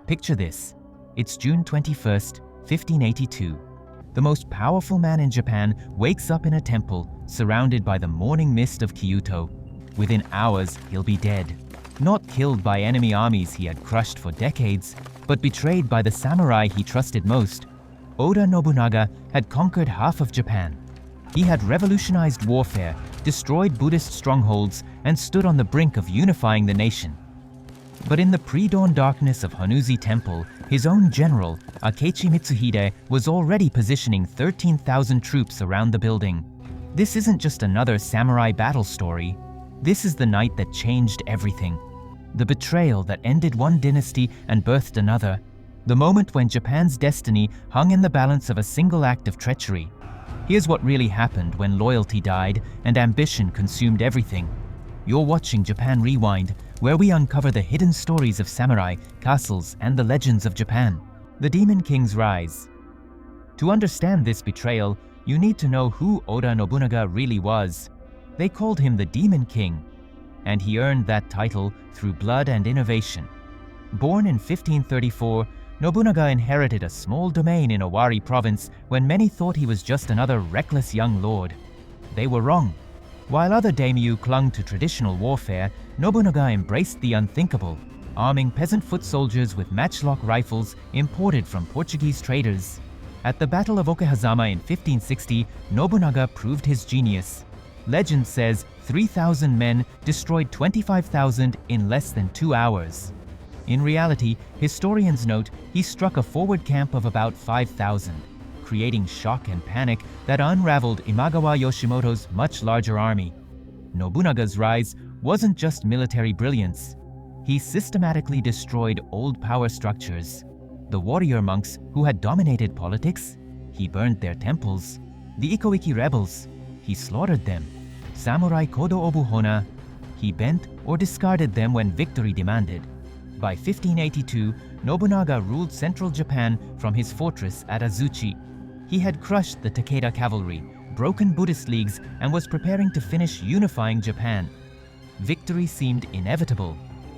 Picture this. It's June 21st, 1582. The most powerful man in Japan wakes up in a temple surrounded by the morning mist of Kyoto. Within hours, he'll be dead. Not killed by enemy armies he had crushed for decades, but betrayed by the samurai he trusted most. Oda Nobunaga had conquered half of Japan. He had revolutionized warfare, destroyed Buddhist strongholds, and stood on the brink of unifying the nation. But in the pre-dawn darkness of Honnō-ji temple, his own general, Akechi Mitsuhide, was already positioning 13,000 troops around the building. This isn't just another samurai battle story. This is the night that changed everything. The betrayal that ended one dynasty and birthed another. The moment when Japan's destiny hung in the balance of a single act of treachery. Here's what really happened when loyalty died and ambition consumed everything. You're watching Japan Rewind, where we uncover the hidden stories of samurai, castles, and the legends of Japan. The Demon King's rise. To understand this betrayal, you need to know who Oda Nobunaga really was. They called him the Demon King, and he earned that title through blood and innovation. Born in 1534, Nobunaga inherited a small domain in Owari province when many thought he was just another reckless young lord. They were wrong. While other daimyo clung to traditional warfare, Nobunaga embraced the unthinkable, arming peasant foot soldiers with matchlock rifles imported from Portuguese traders. At the Battle of Okehazama in 1560, Nobunaga proved his genius. Legend says 3,000 men destroyed 25,000 in less than 2 hours. In reality, historians note he struck a forward camp of about 5,000. Creating shock and panic that unraveled Imagawa Yoshimoto's much larger army. Nobunaga's rise wasn't just military brilliance. He systematically destroyed old power structures. The warrior monks who had dominated politics, he burned their temples. The Ikoiki rebels, he slaughtered them. Samurai Kodo Obuhona, he bent or discarded them when victory demanded. By 1582, Nobunaga ruled central Japan from his fortress at Azuchi. He had crushed the Takeda cavalry, broken Buddhist leagues, and was preparing to finish unifying Japan. Victory seemed inevitable,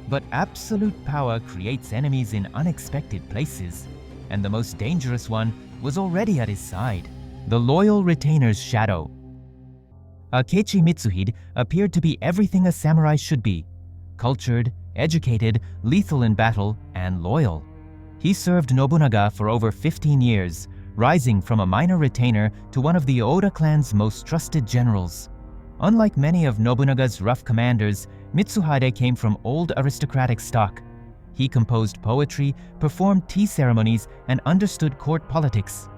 but absolute power creates enemies in unexpected places, and the most dangerous one was already at his side, the loyal retainer's shadow. Akechi Mitsuhide appeared to be everything a samurai should be: cultured, educated, lethal in battle, and loyal. He served Nobunaga for over 15 years, rising from a minor retainer to one of the Oda clan's most trusted generals. Unlike many of Nobunaga's rough commanders, Mitsuhide came from old aristocratic stock. He composed poetry, performed tea ceremonies, and understood court politics.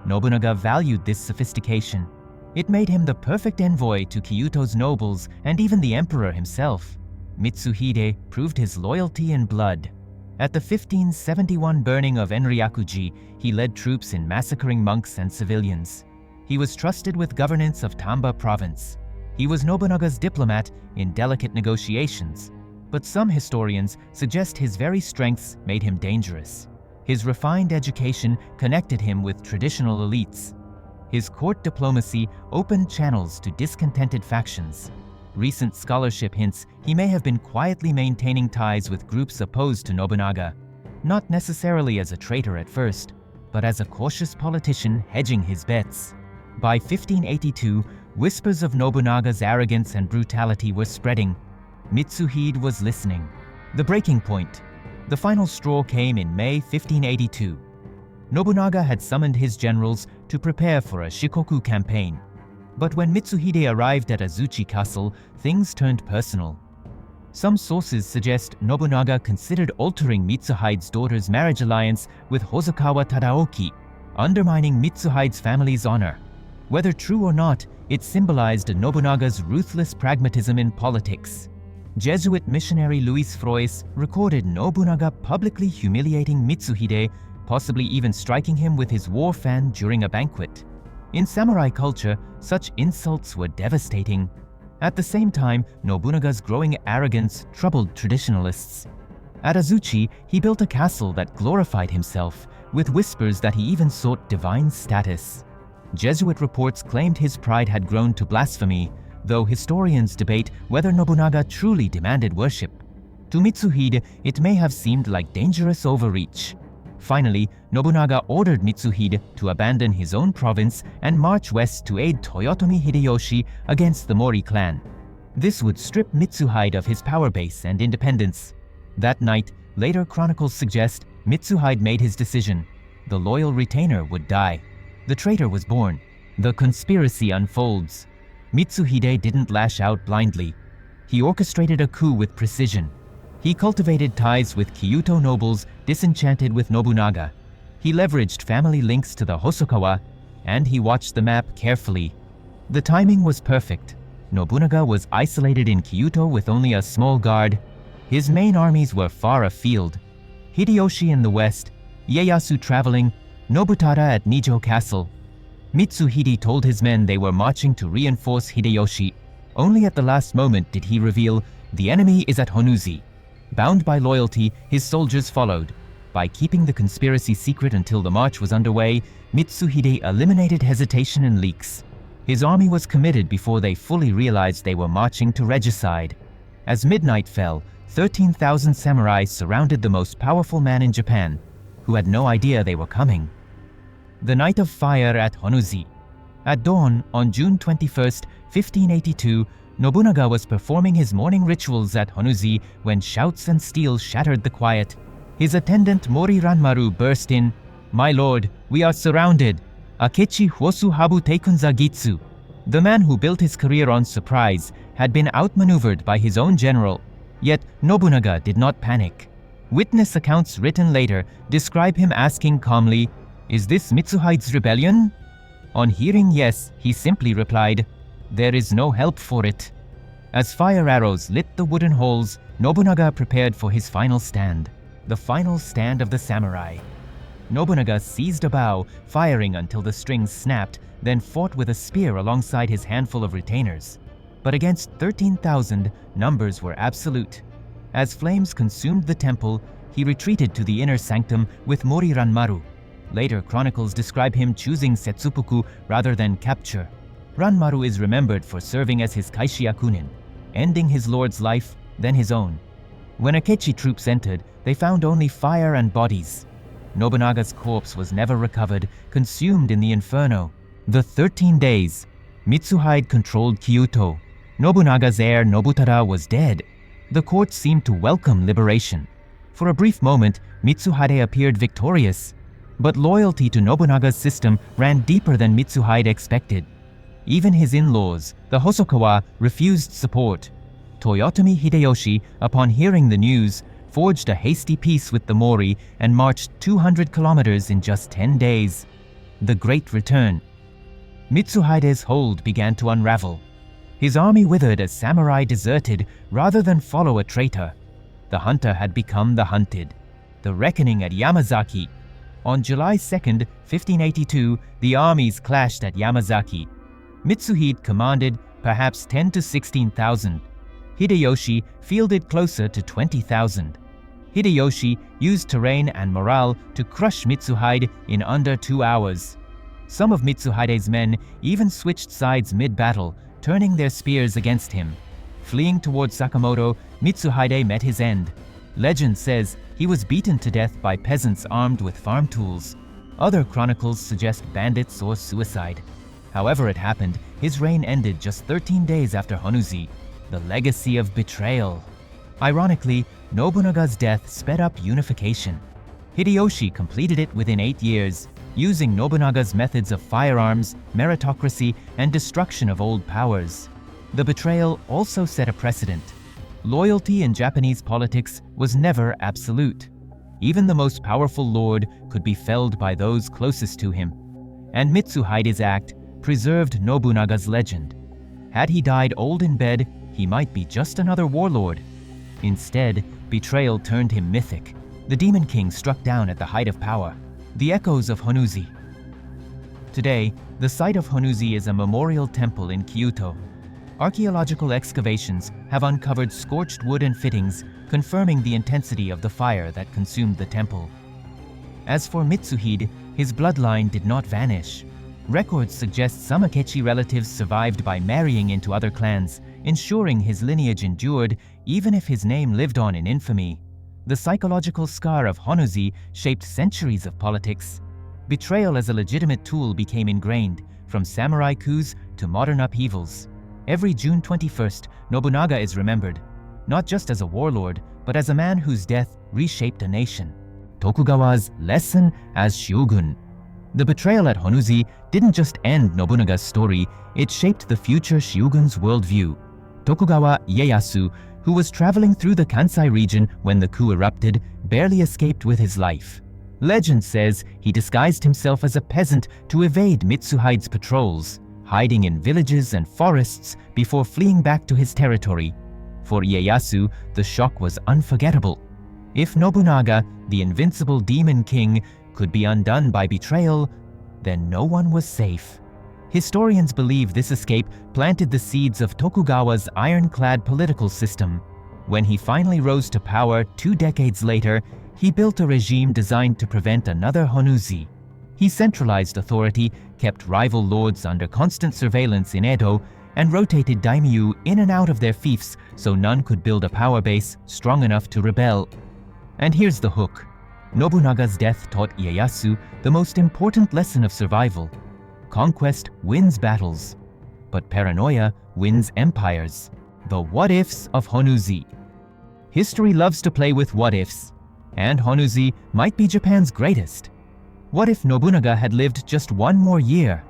Nobunaga valued this sophistication. It made him the perfect envoy to Kyoto's nobles and even the emperor himself. Mitsuhide proved his loyalty in blood. At the 1571 burning of Enryaku-ji, he led troops in massacring monks and civilians. He was trusted with governance of Tamba province. He was Nobunaga's diplomat in delicate negotiations, but some historians suggest his very strengths made him dangerous. His refined education connected him with traditional elites. His court diplomacy opened channels to discontented factions. Recent scholarship hints he may have been quietly maintaining ties with groups opposed to Nobunaga, not necessarily as a traitor at first, but as a cautious politician hedging his bets. By 1582, whispers of Nobunaga's arrogance and brutality were spreading. Mitsuhide was listening. The breaking point. The final straw came in May 1582. Nobunaga had summoned his generals to prepare for a Shikoku campaign. But when Mitsuhide arrived at Azuchi Castle, things turned personal. Some sources suggest Nobunaga considered altering Mitsuhide's daughter's marriage alliance with Hosokawa Tadaoki, undermining Mitsuhide's family's honor. Whether true or not, it symbolized Nobunaga's ruthless pragmatism in politics. Jesuit missionary Luis Frois recorded Nobunaga publicly humiliating Mitsuhide, possibly even striking him with his war fan during a banquet. In samurai culture, such insults were devastating. At the same time, Nobunaga's growing arrogance troubled traditionalists. At Azuchi, he built a castle that glorified himself, with whispers that he even sought divine status. Jesuit reports claimed his pride had grown to blasphemy, though historians debate whether Nobunaga truly demanded worship. To Mitsuhide, it may have seemed like dangerous overreach. Finally, Nobunaga ordered Mitsuhide to abandon his own province and march west to aid Toyotomi Hideyoshi against the Mori clan. This would strip Mitsuhide of his power base and independence. That night, later chronicles suggest, Mitsuhide made his decision. The loyal retainer would die. The traitor was born. The conspiracy unfolds. Mitsuhide didn't lash out blindly. He orchestrated a coup with precision. He cultivated ties with Kyoto nobles disenchanted with Nobunaga. He leveraged family links to the Hosokawa, and he watched the map carefully. The timing was perfect. Nobunaga was isolated in Kyoto with only a small guard. His main armies were far afield. Hideyoshi in the west, Ieyasu traveling, Nobutada at Nijo Castle. Mitsuhide told his men they were marching to reinforce Hideyoshi. Only at the last moment did he reveal, "The enemy is at Honnō-ji." Bound by loyalty, his soldiers followed. By keeping the conspiracy secret until the march was underway, Mitsuhide eliminated hesitation and leaks. His army was committed before they fully realized they were marching to regicide. As midnight fell, 13,000 samurai surrounded the most powerful man in Japan, who had no idea they were coming. The Night of Fire at Honno-ji. At dawn, on June 21, 1582, Nobunaga was performing his morning rituals at Honno-ji when shouts and steel shattered the quiet. His attendant Mori Ranmaru burst in, "My lord, we are surrounded. Akechi Hosu Habu Teikunza Gitsu." The man who built his career on surprise had been outmaneuvered by his own general. Yet Nobunaga did not panic. Witness accounts written later describe him asking calmly, "Is this Mitsuhide's rebellion?" On hearing yes, he simply replied, "There is no help for it." As fire arrows lit the wooden halls, Nobunaga prepared for his final stand. The final stand of the samurai. Nobunaga seized a bow, firing until the strings snapped, then fought with a spear alongside his handful of retainers. But against 13,000, numbers were absolute. As flames consumed the temple, he retreated to the inner sanctum with Mori Ranmaru. Later chronicles describe him choosing Setsupuku rather than capture. Ranmaru is remembered for serving as his Kaishiakunin, ending his lord's life, then his own. When Akechi troops entered, they found only fire and bodies. Nobunaga's corpse was never recovered, consumed in the inferno. The 13 days, Mitsuhide controlled Kyoto. Nobunaga's heir Nobutada was dead. The court seemed to welcome liberation. For a brief moment, Mitsuhide appeared victorious. But loyalty to Nobunaga's system ran deeper than Mitsuhide expected. Even his in-laws, the Hosokawa, refused support. Toyotomi Hideyoshi, upon hearing the news, forged a hasty peace with the Mori and marched 200 kilometers in just 10 days. The Great Return. Mitsuhide's hold began to unravel. His army withered as samurai deserted rather than follow a traitor. The hunter had become the hunted. The reckoning at Yamazaki. On July 2, 1582, the armies clashed at Yamazaki. Mitsuhide commanded perhaps 10 to 16,000. Hideyoshi fielded closer to 20,000. Hideyoshi used terrain and morale to crush Mitsuhide in under 2 hours. Some of Mitsuhide's men even switched sides mid-battle, turning their spears against him. Fleeing towards Sakamoto, Mitsuhide met his end. Legend says he was beaten to death by peasants armed with farm tools. Other chronicles suggest bandits or suicide. However it happened, his reign ended just 13 days after Honno-ji, the legacy of betrayal. Ironically, Nobunaga's death sped up unification. Hideyoshi completed it within 8 years, using Nobunaga's methods of firearms, meritocracy, and destruction of old powers. The betrayal also set a precedent. Loyalty in Japanese politics was never absolute. Even the most powerful lord could be felled by those closest to him. And Mitsuhide's act preserved Nobunaga's legend. Had he died old in bed, he might be just another warlord. Instead, betrayal turned him mythic. The Demon King struck down at the height of power. The echoes of Honno-ji. Today, the site of Honno-ji is a memorial temple in Kyoto. Archaeological excavations have uncovered scorched wood and fittings, confirming the intensity of the fire that consumed the temple. As for Mitsuhide, his bloodline did not vanish. Records suggest some Akechi relatives survived by marrying into other clans, ensuring his lineage endured even if his name lived on in infamy. The psychological scar of Honno-ji shaped centuries of politics. Betrayal as a legitimate tool became ingrained, from samurai coups to modern upheavals. Every June 21st, Nobunaga is remembered, not just as a warlord, but as a man whose death reshaped a nation. Tokugawa's lesson as shogun. The betrayal at Honno-ji didn't just end Nobunaga's story, it shaped the future shogun's worldview. Tokugawa Ieyasu, who was traveling through the Kansai region when the coup erupted, barely escaped with his life. Legend says he disguised himself as a peasant to evade Mitsuhide's patrols, hiding in villages and forests before fleeing back to his territory. For Ieyasu, the shock was unforgettable. If Nobunaga, the invincible demon king, could be undone by betrayal, then no one was safe. Historians believe this escape planted the seeds of Tokugawa's ironclad political system. When he finally rose to power 2 decades later, he built a regime designed to prevent another Honno-ji. He centralized authority, kept rival lords under constant surveillance in Edo, and rotated daimyo in and out of their fiefs so none could build a power base strong enough to rebel. And here's the hook. Nobunaga's death taught Ieyasu the most important lesson of survival. Conquest wins battles, but paranoia wins empires. The what-ifs of Honno-ji. History loves to play with what-ifs, and Honno-ji might be Japan's greatest. What if Nobunaga had lived just 1 more year?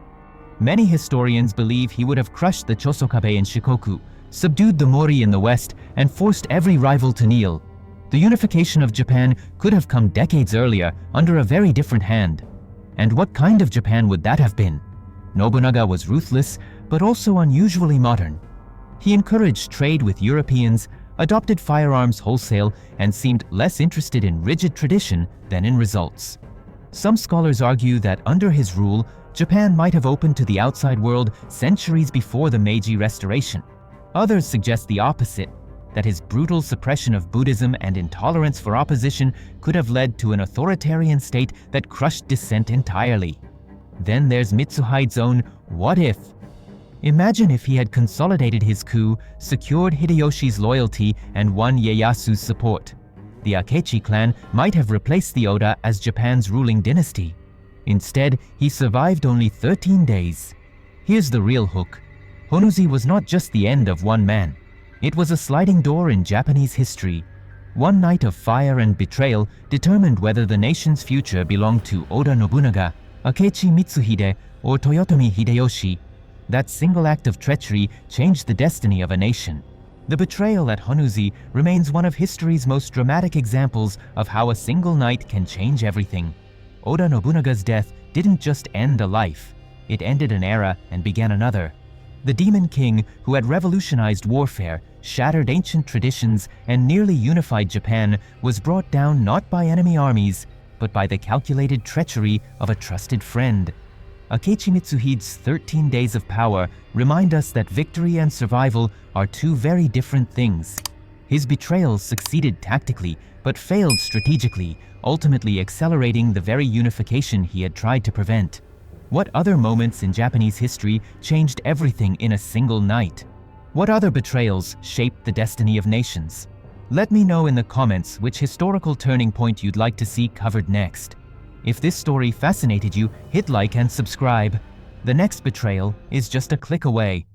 Many historians believe he would have crushed the Chosokabe in Shikoku, subdued the Mori in the west, and forced every rival to kneel. The unification of Japan could have come decades earlier under a very different hand. And what kind of Japan would that have been? Nobunaga was ruthless, but also unusually modern. He encouraged trade with Europeans, adopted firearms wholesale, and seemed less interested in rigid tradition than in results. Some scholars argue that under his rule, Japan might have opened to the outside world centuries before the Meiji Restoration. Others suggest the opposite, that his brutal suppression of Buddhism and intolerance for opposition could have led to an authoritarian state that crushed dissent entirely. Then there's Mitsuhide's own what if. Imagine if he had consolidated his coup, secured Hideyoshi's loyalty, and won Ieyasu's support. The Akechi clan might have replaced the Oda as Japan's ruling dynasty. Instead, he survived only 13 days. Here's the real hook. Honno-ji was not just the end of one man. It was a sliding door in Japanese history. One night of fire and betrayal determined whether the nation's future belonged to Oda Nobunaga, Akechi Mitsuhide, or Toyotomi Hideyoshi. That single act of treachery changed the destiny of a nation. The betrayal at Honno-ji remains one of history's most dramatic examples of how a single night can change everything. Oda Nobunaga's death didn't just end a life, it ended an era and began another. The Demon King, who had revolutionized warfare, shattered ancient traditions, and nearly unified Japan, was brought down not by enemy armies, but by the calculated treachery of a trusted friend. Akechi Mitsuhide's 13 days of power remind us that victory and survival are 2 very different things. His betrayal succeeded tactically, but failed strategically, ultimately accelerating the very unification he had tried to prevent. What other moments in Japanese history changed everything in a single night? What other betrayals shaped the destiny of nations? Let me know in the comments which historical turning point you'd like to see covered next. If this story fascinated you, hit like and subscribe. The next betrayal is just a click away.